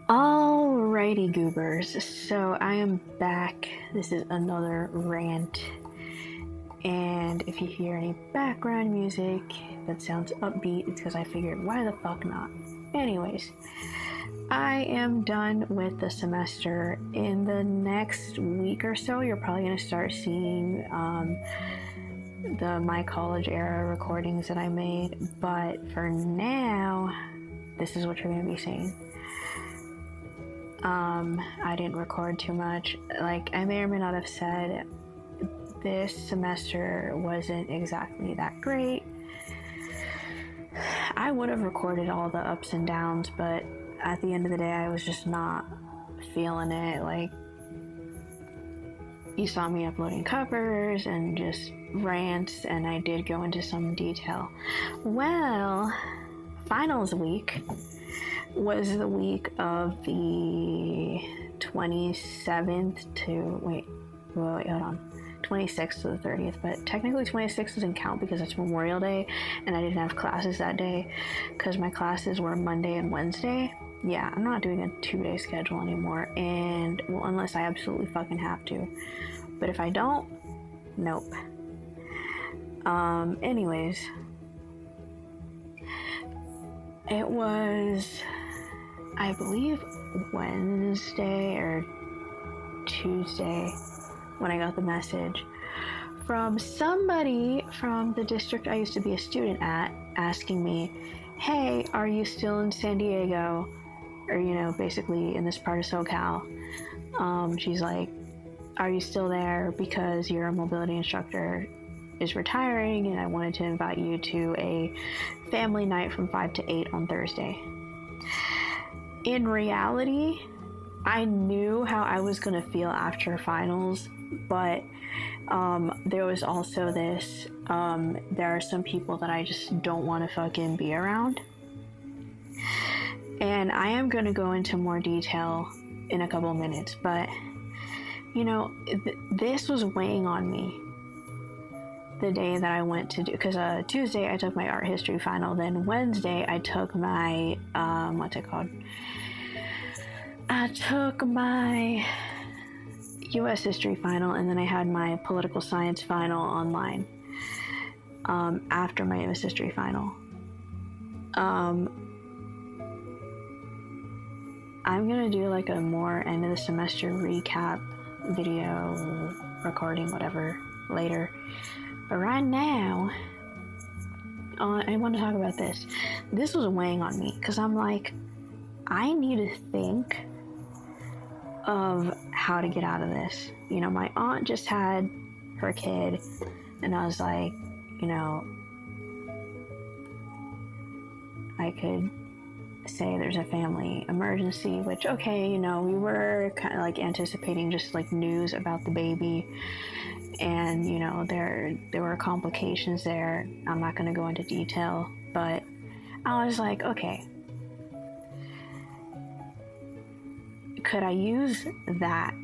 Alrighty, goobers. So I am back. This is another rant. And if you hear any background music that sounds upbeat, it's because I figured, why the fuck not? Anyways, I am done with the semester. In the next week or so, you're probably going to start seeing the My College Era recordings that I made. But for now, this is what you're going to be seeing. I didn't record too much. Like, I may or may not have said this semester wasn't exactly that great. I would have recorded all the ups and downs, but at the end of the day, I was just not feeling it. Like, you saw me uploading covers and just rants, and I did go into some detail. Well, finals week was the week of the 27th to, wait, hold on. 26th to the 30th, but technically 26th doesn't count because it's Memorial Day and I didn't have classes that day because my classes were Monday and Wednesday. Yeah, I'm not doing a 2-day schedule anymore, and well, unless I absolutely fucking have to. But if I don't, nope. Anyways, it was, I believe, Wednesday or Tuesday when I got the message from somebody from the district I used to be a student at asking me, hey, are you still in San Diego? Or, you know, basically in this part of SoCal. She's like, are you still there because your mobility instructor is retiring and I wanted to invite you to a family night from 5 to 8 on Thursday. In reality, I knew how I was going to feel after finals, but there was also this, there are some people that I just don't want to fucking be around. And I am going to go into more detail in a couple of minutes, but, you know, this was weighing on me the day that I went to do, because Tuesday I took my art history final, then Wednesday I took my, what's it called? I took my US history final, and then I had my political science final online after my US history final. I'm gonna do like a more end of the semester recap video, recording, whatever, later. But right now, I want to talk about this. This was weighing on me because I'm like, I need to think of how to get out of this. You know, my aunt just had her kid, and I was like, you know, I could say there's a family emergency, which, okay, you know, we were kind of like anticipating just like news about the baby, and, you know, there were complications there. I'm not going to go into detail, but I was like, okay, could I use that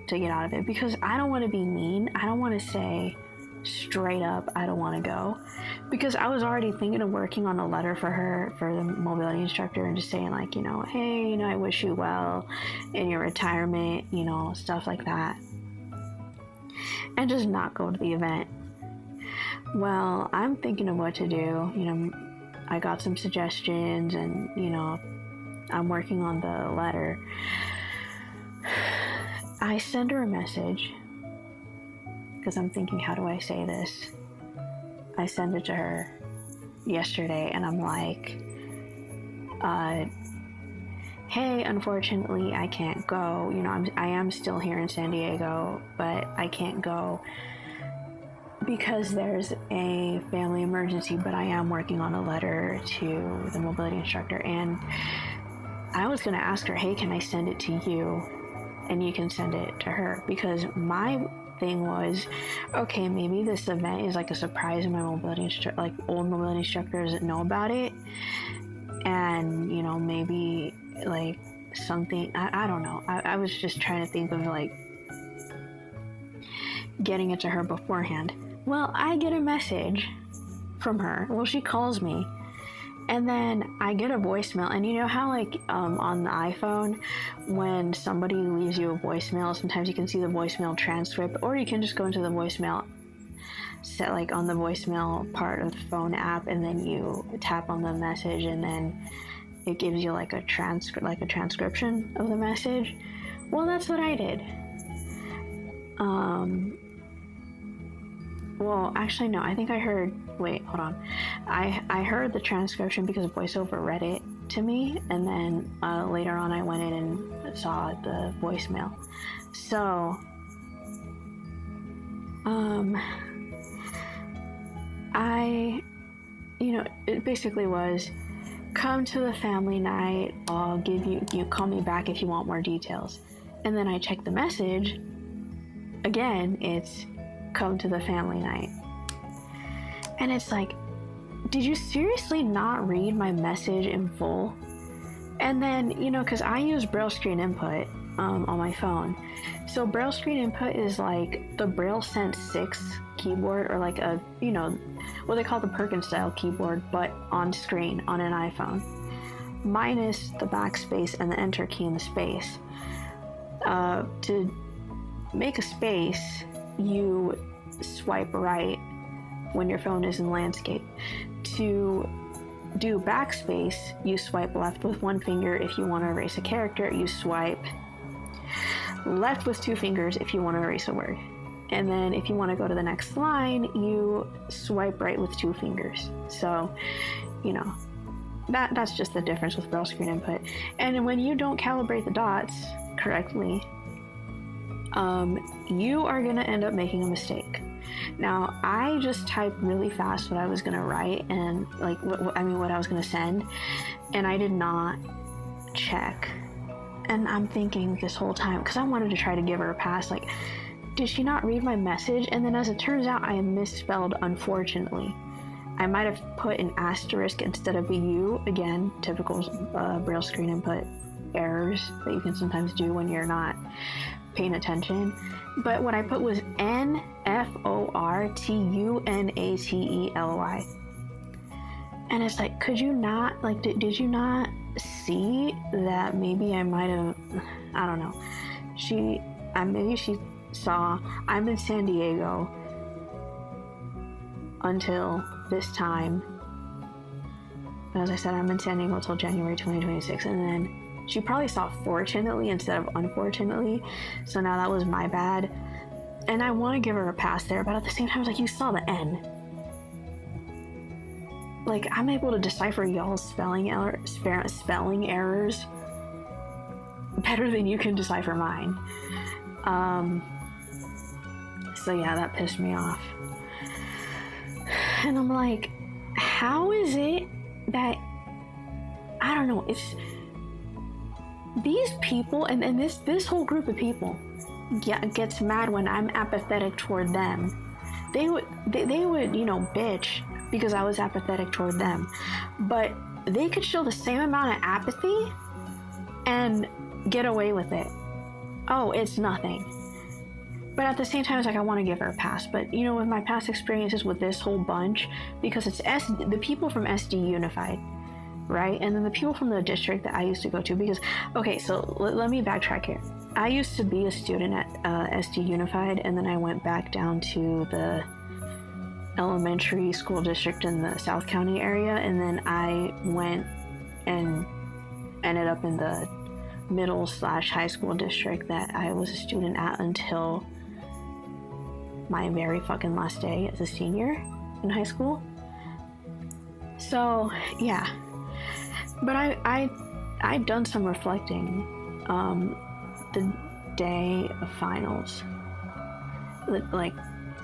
to get out of it? Because I don't want to be mean. I don't want to say straight up I don't want to go, because I was already thinking of working on a letter for her, for the mobility instructor, and just saying like, you know, hey, you know, I wish you well in your retirement, you know, stuff like that, and just not go to the event. Well, I'm thinking of what to do. You know, I got some suggestions, and, you know, I'm working on the letter. I send her a message because I'm thinking, how do I say this? I send it to her yesterday, and I'm like, hey, unfortunately, I can't go. You know, I am still here in San Diego, but I can't go because there's a family emergency, but I am working on a letter to the mobility instructor. And I was going to ask her, hey, can I send it to you and you can send it to her? Because my thing was, okay, maybe this event is like a surprise and my mobility instructor, like old mobility instructor, doesn't know about it, and, you know, maybe like something, I don't know. I was just trying to think of like getting it to her beforehand. Well, I get a message from her. Well, she calls me And then I get a voicemail, and you know how like on the iPhone, when somebody leaves you a voicemail, sometimes you can see the voicemail transcript, or you can just go into the voicemail set like on the voicemail part of the phone app, and then you tap on the message, and then it gives you like a transcription of the message. Well, that's what I did. Well, actually, no. I think I heard. Wait, hold on. I heard the transcription because VoiceOver read it to me, and then later on, I went in and saw the voicemail. So, it basically was, come to the family night. I'll give you call me back if you want more details. And then I check the message. Again, it's come to the family night. And it's like, did you seriously not read my message in full? And then, because I use Braille screen input on my phone. So Braille screen input is like the Braille Sense 6 keyboard, or like a, what they call the Perkins style keyboard, but on screen on an iPhone, minus the backspace and the enter key in the space. To make a space, you swipe right when your phone is in landscape. To do backspace, you swipe left with one finger. If you want to erase a character, you swipe left with two fingers if you want to erase a word. And then if you want to go to the next line, you swipe right with two fingers. So, that's just the difference with Braille screen input. And when you don't calibrate the dots correctly, you are going to end up making a mistake. Now, I just typed really fast what I was going to write and what I was going to send, and I did not check. And I'm thinking this whole time, because I wanted to try to give her a pass, like, did she not read my message? And then as it turns out, I misspelled unfortunately. I might have put an asterisk instead of a U. Again, typical Braille screen input errors that you can sometimes do when you're not paying attention. But what I put was NFORTUNATELY. And it's like, could you not, did you not see that maybe I might have, I don't know. Maybe she saw, I'm in San Diego until this time. As I said, I'm in San Diego until January 2026. And then she probably saw fortunately instead of unfortunately. So now that was my bad. And I want to give her a pass there, but at the same time, I was like, you saw the N. Like, I'm able to decipher y'all's spelling errors better than you can decipher mine. So yeah, that pissed me off. And I'm like, how is it that, I don't know, it's these people and this whole group of people gets mad when I'm apathetic toward them. They would bitch because I was apathetic toward them, but they could show the same amount of apathy and get away with it. Oh, it's nothing. But at the same time, it's like, I want to give her a pass. But with my past experiences with this whole bunch, because it's the people from SD Unified, right? And then the people from the district that I used to go to, because, okay, so let me backtrack here. I used to be a student at SD Unified, and then I went back down to the elementary school district in the South County area, and then I went and ended up in the middle/high school district that I was a student at until my very fucking last day as a senior in high school. So yeah, but I'd done some reflecting the day of finals, like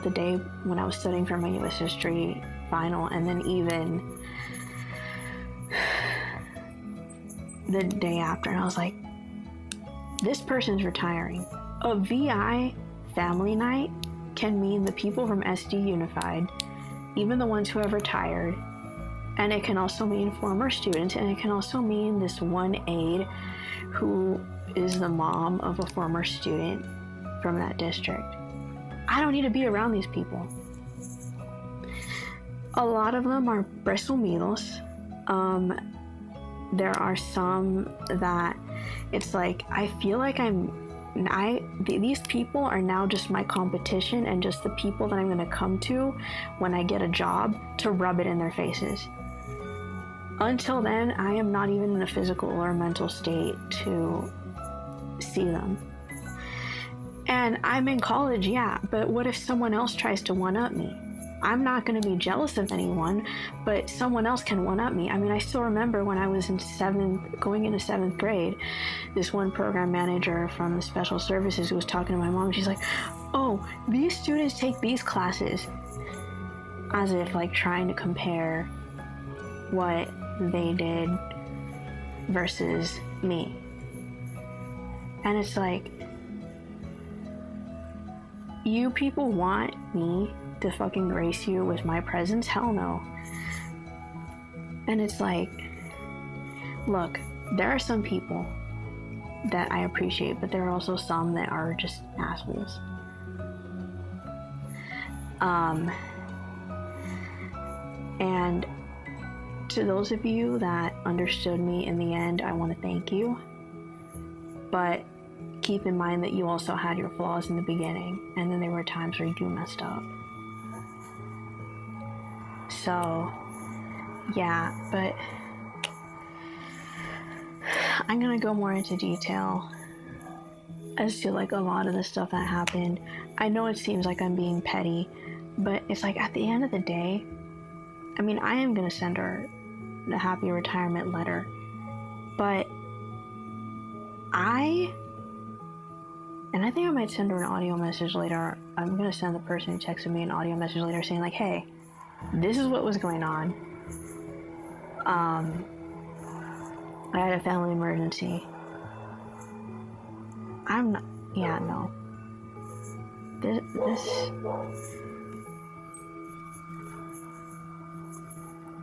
the day when I was studying for my U.S. history final, and then even the day after, and I was like, this person's retiring. A VI family night can mean the people from SD Unified, even the ones who have retired, and it can also mean former students, and it can also mean this one aide who is the mom of a former student from that district. I don't need to be around these people. A lot of them are bristlemelos, There are some that it's like, I feel like these people are now just my competition and just the people that I'm going to come to when I get a job to rub it in their faces. Until then, I am not even in a physical or mental state to see them. And I'm in college, yeah, but what if someone else tries to one-up me? I'm not going to be jealous of anyone, but someone else can one-up me. I mean, I still remember when I was going into seventh grade, this one program manager from special services who was talking to my mom. She's like, oh, these students take these classes, as if like trying to compare what they did versus me. And it's like, you people want me to fucking grace you with my presence? Hell no. And it's like, look, there are some people that I appreciate, but there are also some that are just assholes. And to those of you that understood me in the end, I want to thank you. But keep in mind that you also had your flaws in the beginning, and then there were times where you messed up. So, yeah, but I'm gonna go more into detail as to like a lot of the stuff that happened. I know it seems like I'm being petty, but it's like at the end of the day, I mean, I am gonna send her a happy retirement letter, but I think I might send her an audio message later. I'm gonna send the person who texted me an audio message later saying like, hey, this is what was going on. I had a family emergency. I'm not, yeah, no.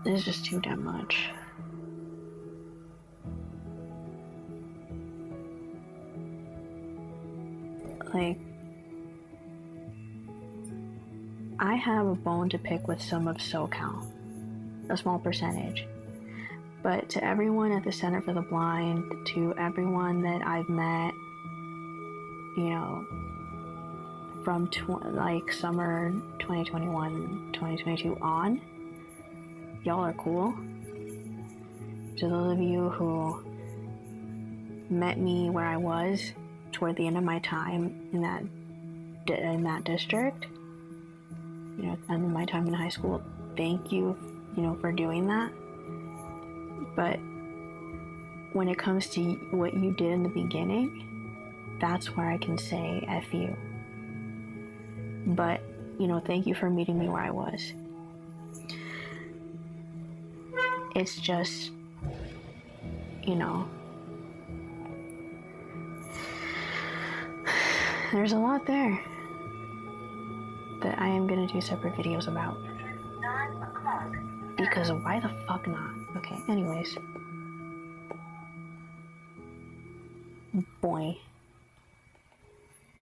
This is just too damn much. Like, I have a bone to pick with some of SoCal, a small percentage. But to everyone at the Center for the Blind, to everyone that I've met, you know, from summer 2021, 2022 on, y'all are cool. To those of you who met me where I was toward the end of my time in that district, you know, end of my time in high school, thank you, you know, for doing that. But when it comes to what you did in the beginning, that's where I can say F you. But, you know, thank you for meeting me where I was. It's just, you know, there's a lot there that I am gonna do separate videos about. 9 o'clock. Because why the fuck not? Okay, anyways. Boy.